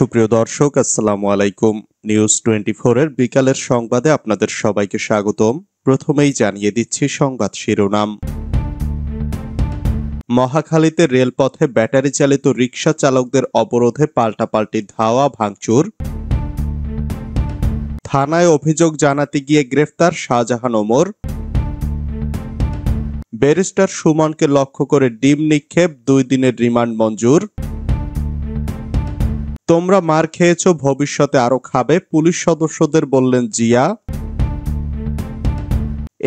সুপ্রিয় দর্শক, আসসালামু আলাইকুম। নিউজ 24 এর বিকালের সংবাদে আপনাদের সবাইকে স্বাগতম। প্রথমেই জানিয়ে দিচ্ছি সংবাদ শিরোনাম। মহাখালীতে রেলপথে ব্যাটারি চালিত রিকশা চালকদের অবরোধে পাল্টাপাল্টি ধাওয়া ভাঙচুর। থানায় অভিযোগ জানাতে গিয়ে গ্রেফতার শাহজাহান ওমর। ব্যারিস্টার সুমনকে লক্ষ্য করে ডিম নিক্ষেপ, 2 দিনের রিমান্ড মঞ্জুর। তোমরা মার খেয়েছ, ভবিষ্যতে আরো খাবে, পুলিশ সদস্যদের বললেন জিয়া।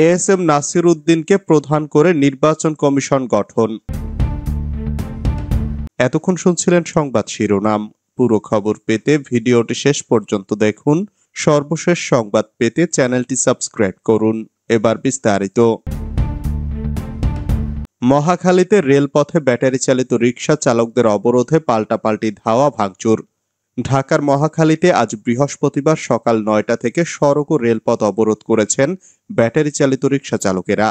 এএসএম নাসির উদ্দিনকে প্রধান করে নির্বাচন কমিশন গঠন। এতক্ষণ শুনছিলেন সংবাদ শিরোনাম। পুরো খবর পেতে ভিডিওটি শেষ পর্যন্ত দেখুন। সর্বশেষ সংবাদ পেতে চ্যানেলটি সাবস্ক্রাইব করুন। এবার বিস্তারিত। মহাখালীতে রেলপথে ব্যাটারি চালিত রিকশা চালকদের অবরোধে পাল্টাপাল্টি ধাওয়া ভাঙচুর। ঢাকার মহাখালীতে আজ বৃহস্পতিবার সকাল 9টা থেকে সড়ক ও রেলপথ অবরোধ করেছেন ব্যাটারি চালিত রিকশা চালকেরা।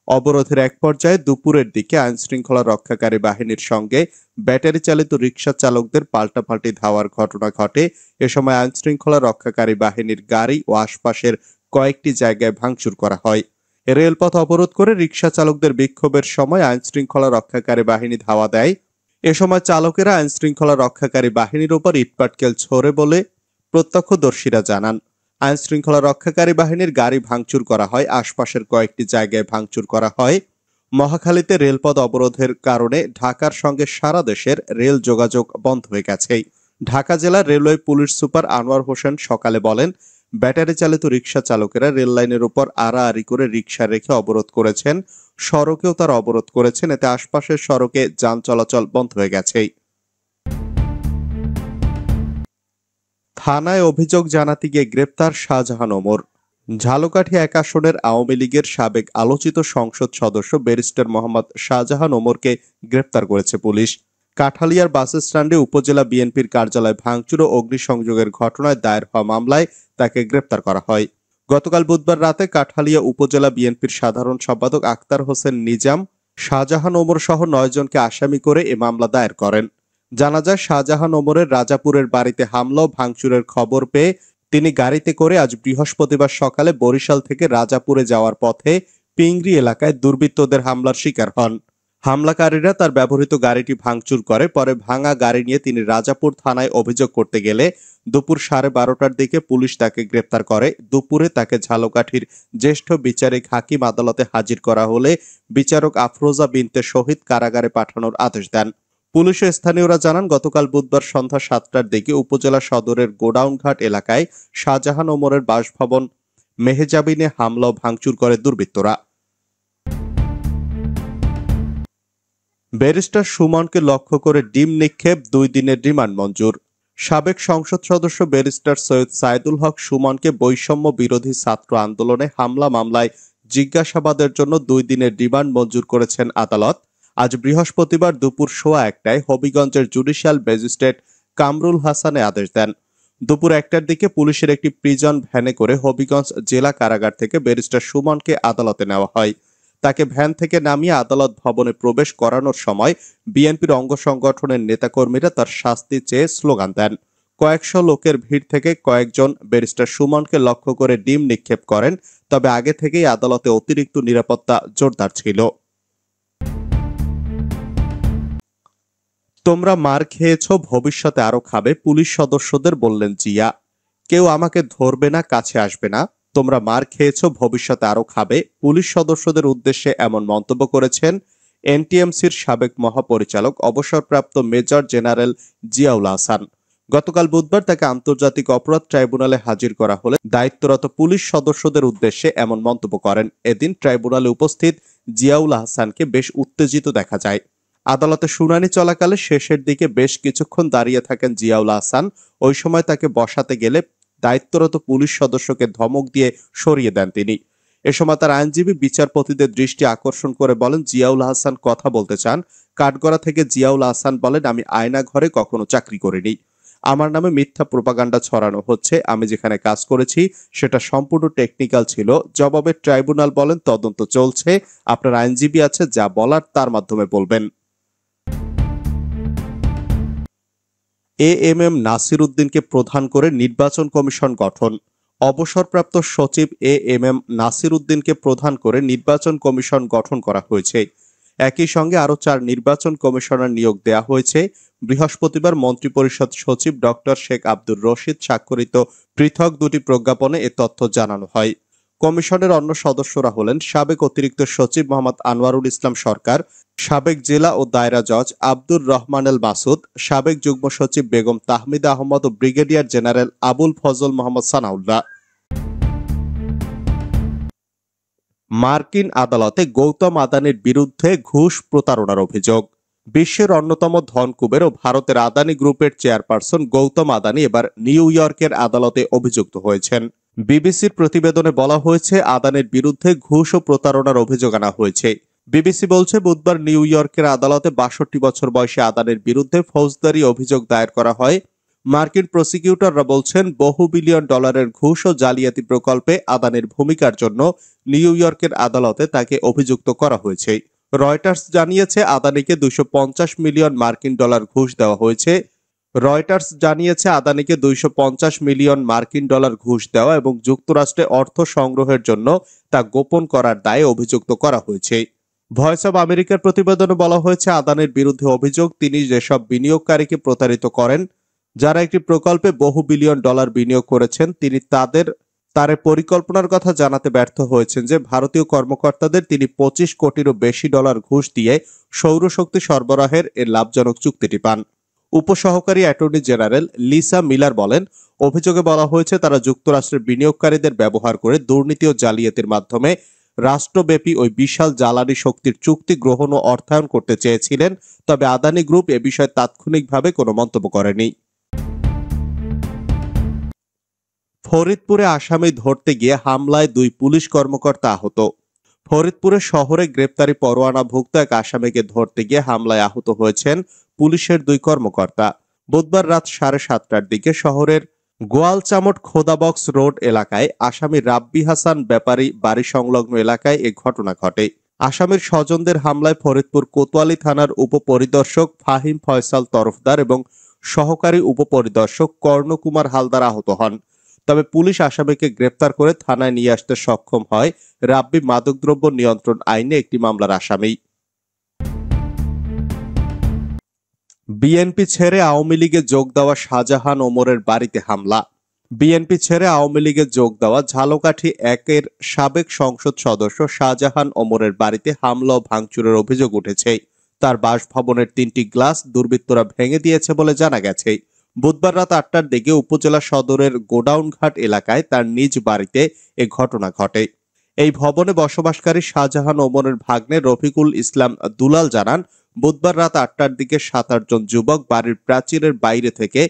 অবরোধের এক পর্যায়ে দুপুরের দিকে আইনশৃঙ্খলা রক্ষাকারী বাহিনীর সঙ্গে ব্যাটারি চালিত রিকশা চালকদের পাল্টাপাল্টি ধাওয়ার ঘটনা ঘটে। এ সময় আইনশৃঙ্খলা রক্ষাকারী বাহিনীর গাড়ি ও আশপাশের কয়েকটি জায়গায় ভাঙচুর করা হয়। রেলপথ অবরোধ করে রিকশা চালকদের বিক্ষোভের সময় আইনশৃঙ্খলা রক্ষাকারী বাহিনী ধাওয়া দেয়। এ সময় চালকেরা আইনশৃঙ্খলা রক্ষাকারী বাহিনীর উপর ইটপাটকেল ছোড়ে বলে প্রত্যক্ষদর্শীরা জানান। আইনশৃঙ্খলা রক্ষাকারী বাহিনীর গাড়ি ভাঙচুর করা হয়, আশপাশের কয়েকটি জায়গায় ভাঙচুর করা হয়। মহাখালীতে রেলপথ অবরোধের কারণে ঢাকার সঙ্গে সারা দেশের রেল যোগাযোগ বন্ধ হয়ে গেছে। ঢাকা জেলার railway police super Anwar Hossain সকালে বলেন, ব্যাটারি চালিত রিকশা চালকেরা রেল লাইনের উপর আড়াআড়ি করে রিকশা রেখে অবরোধ করেছেন। সড়কেও তারা অবরোধ করেছেন, এতে আশপাশের সড়কে যান চলাচল বন্ধ হয়ে গেছে। থানায় অভিযোগ জানাতে গিয়ে গ্রেপ্তার শাহজাহান ওমর। ঝালকাঠি 1 আসনের আওয়ামী লীগের সাবেক আলোচিত সংসদ সদস্য ব্যারিস্টার মোহাম্মদ শাহজাহান ওমরকে গ্রেপ্তার করেছে পুলিশ। কাঠালিয়ার বাস স্ট্যান্ডে উপজেলা বিএনপির কার্যালয় ভাঙচুর ও অগ্নিসংযোগের ঘটনায় দায়ের হওয়া মামলায় তাকে গ্রেপ্তার করা হয়। গতকাল বুধবার রাতে কাঠালিয়া উপজেলা বিএনপির সাধারণ সম্পাদক আক্তার হোসেন নিজাম শাহজাহান ওমর সহ 9 জনকে আসামি করে এ মামলা দায়ের করেন। জানা যায়, শাহজাহান ওমরের রাজাপুরের বাড়িতে হামলা ও ভাঙচুরের খবর পেয়ে তিনি গাড়িতে করে আজ বৃহস্পতিবার সকালে বরিশাল থেকে রাজাপুরে যাওয়ার পথে পিংরি এলাকায় দুর্বৃত্তদের হামলার শিকার হন। হামলাকারীরা তার ব্যবহৃত গাড়িটি ভাঙচুর করে। পরে ভাঙা গাড়ি নিয়ে তিনি রাজাপুর থানায় অভিযোগ করতে গেলে দুপুর 12:30টার দিকে পুলিশ তাকে গ্রেপ্তার করে। দুপুরে তাকে ঝালকাঠির জ্যেষ্ঠ বিচারিক হাকিম আদালতে হাজির করা হলে বিচারক আফরোজা বিনতে শহীদ কারাগারে পাঠানোর আদেশ দেন। পুলিশ ও স্থানীয়রা জানান, গতকাল বুধবার সন্ধ্যা 7টার দিকে উপজেলা সদরের গোডাউনঘাট এলাকায় শাহজাহান ওমরের বাসভবন মেহজাবিনে হামলা ও ভাঙচুর করে দুর্বৃত্তরা। ব্যারিস্টার সুমনকে লক্ষ্য করে ডিম নিক্ষেপ, 2 দিনের রিমান্ড মঞ্জুর। সাবেক সংসদ সদস্য ব্যারিস্টার সৈয়দ সাইদুল হক সুমনকে বৈষম্য বিরোধী ছাত্র আন্দোলনে হামলা মামলায় জিজ্ঞাসাবাদের জন্য 2 দিনের রিমান্ড মঞ্জুর করেছেন আদালত। আজ বৃহস্পতিবার দুপুর 1:15টায় হবিগঞ্জের জুডিশিয়াল ম্যাজিস্ট্রেট কামরুল হাসানে আদেশ দেন। দুপুর 1টার দিকে পুলিশের একটি প্রিজন ভ্যানে করে হবিগঞ্জ জেলা কারাগার থেকে ব্যারিস্টার সুমনকে আদালতে নেওয়া হয়। তাকে ভ্যান থেকে নামিয়ে আদালত ভবনে প্রবেশ করানোর সময় বিএনপির অঙ্গ সংগঠনের নেতাকর্মীরা তার শাস্তি চেয়ে স্লোগান দেন। কয়েকশো লোকের ভিড় থেকে কয়েকজন ব্যারিস্টার সুমনকে লক্ষ্য করে ডিম নিক্ষেপ করেন। তবে আগে থেকেই আদালতে অতিরিক্ত নিরাপত্তা জোরদার ছিল। তোমরা মার খেয়েছ, ভবিষ্যতে আরো খাবে, পুলিশ সদস্যদের বললেন জিয়া। কেউ আমাকে ধরবে না, কাছে আসবে না। তোমরা মার খেয়েছ, ভবিষ্যতে আরো খাবে, পুলিশ সদস্যদের উদ্দেশ্যে এমন মন্তব্য করেছেন এনটিএমসির সাবেক মহাপরিচালক অবসরপ্রাপ্ত মেজর জেনারেল জিয়াউল আহসান। গতকাল বুধবার তাকে আন্তর্জাতিক অপরাধ ট্রাইব্যুনালে হাজির করা হলে দায়িত্বরত পুলিশ সদস্যদের উদ্দেশ্যে এমন মন্তব্য করেন। এদিন ট্রাইব্যুনালে উপস্থিত জিয়াউল আহসানকে বেশ উত্তেজিত দেখা যায়। আদালতে শুনানি চলাকালে শেষের দিকে বেশ কিছুক্ষণ দাঁড়িয়ে থাকেন জিয়াউল আহসান। ওই সময় তাকে বসাতে গেলে দায়িত্বরত পুলিশ সদস্যকে ধমক দিয়ে সরিয়ে দেন তিনি। এ সময় তার আইনজীবী বিচারপতিদের দৃষ্টি আকর্ষণ করে বলেন, জিয়াউল আহসান কথা বলতে চান। কাঠগড়া থেকে জিয়াউল আহসান বলেন, আমি আয়না ঘরে কখনো চাকরি করিনি। আমার নামে মিথ্যা প্রোপাগান্ডা ছড়ানো হচ্ছে। আমি যেখানে কাজ করেছি সেটা সম্পূর্ণ টেকনিক্যাল ছিল। জবাবে ট্রাইব্যুনাল বলেন, তদন্ত চলছে, আপনার আইনজীবী আছে, যা বলার তার মাধ্যমে বলবেন। এএমএম নাসির উদ্দিনকে প্রধান করে নির্বাচন কমিশন গঠন। অবসরপ্রাপ্ত সচিব এএমএম নাসির উদ্দিনকে প্রধান করে নির্বাচন কমিশন গঠন করা হয়েছে। একই সঙ্গে আরও 4 নির্বাচন কমিশনার নিয়োগ দেওয়া হয়েছে। বৃহস্পতিবার মন্ত্রিপরিষদ সচিব ডক্টর শেখ আব্দুর রশিদ স্বাক্ষরিত পৃথক 2টি প্রজ্ঞাপনে এ তথ্য জানানো হয়। কমিশনের অন্য সদস্যরা হলেন সাবেক অতিরিক্ত সচিব মোহাম্মদ আনোয়ারুল ইসলাম সরকার, সাবেক জেলা ও দায়রা জজ আব্দুর রহমানেল মাসুদ, সাবেক যুগ্ম সচিব বেগম তাহমিদা আহমদ ও ব্রিগেডিয়ার জেনারেল আবুল ফজল মোহাম্মদ সানাউল্লাহ। মার্কিন আদালতে গৌতম আদানির বিরুদ্ধে ঘুষ প্রতারণার অভিযোগ। বিশ্বের অন্যতম ধনকুবের ও ভারতের আদানি গ্রুপের চেয়ারপারসন গৌতম আদানি এবার নিউ ইয়র্কের আদালতে অভিযুক্ত হয়েছেন। বিবিসির প্রতিবেদনে বলা হয়েছে, আদানির বিরুদ্ধে ঘুষ ও প্রতারণার অভিযোগ আনা হয়েছে। বিবিসি বলছে, বুধবার নিউ ইয়র্কের আদালতে 62 বছর বয়সী আদানির বিরুদ্ধে ফৌজদারি অভিযোগ দায়ের করা হয়। মার্কিন প্রসিকিউটররা বলছেন, বহু বিলিয়ন ডলারের ঘুষ ও জালিয়াতি প্রকল্পে আদানির ভূমিকার জন্য নিউ ইয়র্কের আদালতে তাকে অভিযুক্ত করা হয়েছে। রয়টার্স জানিয়েছে, আদানিকে 250 মিলিয়ন মার্কিন ডলার ঘুষ দেওয়া হয়েছে। রয়টার্স জানিয়েছে, আদানিকে 250 মিলিয়ন মার্কিন ডলার ঘুষ দেওয়া এবং যুক্তরাষ্ট্রে অর্থ সংগ্রহের জন্য তা গোপন করার দায়ে অভিযুক্ত করা হয়েছে। ভয়েস অব আমেরিকার প্রতিবেদনে বলা হয়েছে, আদানির বিরুদ্ধে অভিযোগ, তিনি যেসব বিনিয়োগকারীকে প্রতারিত করেন, যারা একটি প্রকল্পে বহু বিলিয়ন ডলার বিনিয়োগ করেছেন, তিনি তার পরিকল্পনার কথা জানাতে ব্যর্থ হয়েছেন যে ভারতীয় কর্মকর্তাদের তিনি 25 কোটিরও বেশি ডলার ঘুষ দিয়ে সৌরশক্তি সরবরাহের এর লাভজনক চুক্তিটি পান। উপসহকারী অ্যাটর্নি জেনারেল লিসা মিলার বলেন, অভিযোগে বলা হয়েছে তারা যুক্তরাষ্ট্রের বিনিয়োগকারীদের ব্যবহার করে দুর্নীতি ও জালিয়াতির মাধ্যমে রাষ্ট্রব্যাপী ওই বিশাল জ্বালানি শক্তির চুক্তি গ্রহণ ও অর্থায়ন করতে চেয়েছিলেন। তবে আদানি গ্রুপ এ বিষয়ে তাৎক্ষণিকভাবে কোনো মন্তব্য করেনি। ফরিদপুরে আসামি ধরতে গিয়ে হামলায় 2 পুলিশ কর্মকর্তা আহত। ফরিদপুরের শহরে গ্রেপ্তারি পরোয়ানাভুক্ত এক আসামিকে ধরতে গিয়ে হামলায় আহত হয়েছেন পুলিশের 2 কর্মকর্তা। বুধবার রাত 7:30টার দিকে শহরের গোয়ালচামট খোদাবক্স রোড এলাকায় আসামি রাব্বি হাসান ব্যাপারী বাড়ি সংলগ্ন এলাকায় এ ঘটনা ঘটে। আসামির স্বজনদের হামলায় ফরিদপুর কোতোয়ালি থানার উপপরিদর্শক ফাহিম ফয়সাল তরফদার এবং সহকারী উপপরিদর্শক কর্ণকুমার হালদার আহত হন। তবে পুলিশ আসামিকে গ্রেপ্তার করে থানায় নিয়ে আসতে সক্ষম হয়। রাব্বি মাদকদ্রব্য নিয়ন্ত্রণ আইনে একটি মামলার আসামি। বিএনপি ছেড়ে আওয়ামী লীগে যোগ দেওয়া শাহজাহান ওমরের বাড়িতে হামলা। বিএনপি ছেড়ে আওয়ামী লীগে যোগ দেওয়া ঝালকাঠি 1-এর সাবেক সংসদ সদস্য শাহজাহান ওমরের বাড়িতে হামলা ও ভাঙচুরের অভিযোগ উঠেছে। তার বাসভবনের 3টি গ্লাস দুর্বৃত্তরা ভেঙে দিয়েছে বলে জানা গেছে। বুধবার রাত 8টার দিকে উপজেলা সদরের গোডাউনঘাট এলাকায় তার নিজ বাড়িতে এ ঘটনা ঘটে। এই ভবনে বসবাসকারী শাহজাহান ওমরের ভাগ্নে রফিকুল ইসলাম দুলাল জানান, বুধবার রাত 8টার দিকে 7-8 জন যুবক বাড়ির প্রাচীরের বাইরে থেকে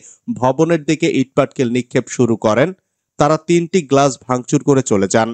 ভবনের দিকে ইটপাটকেল নিক্ষেপ শুরু করেন। তারা 3টি গ্লাস ভাঙচুর করে চলে যান।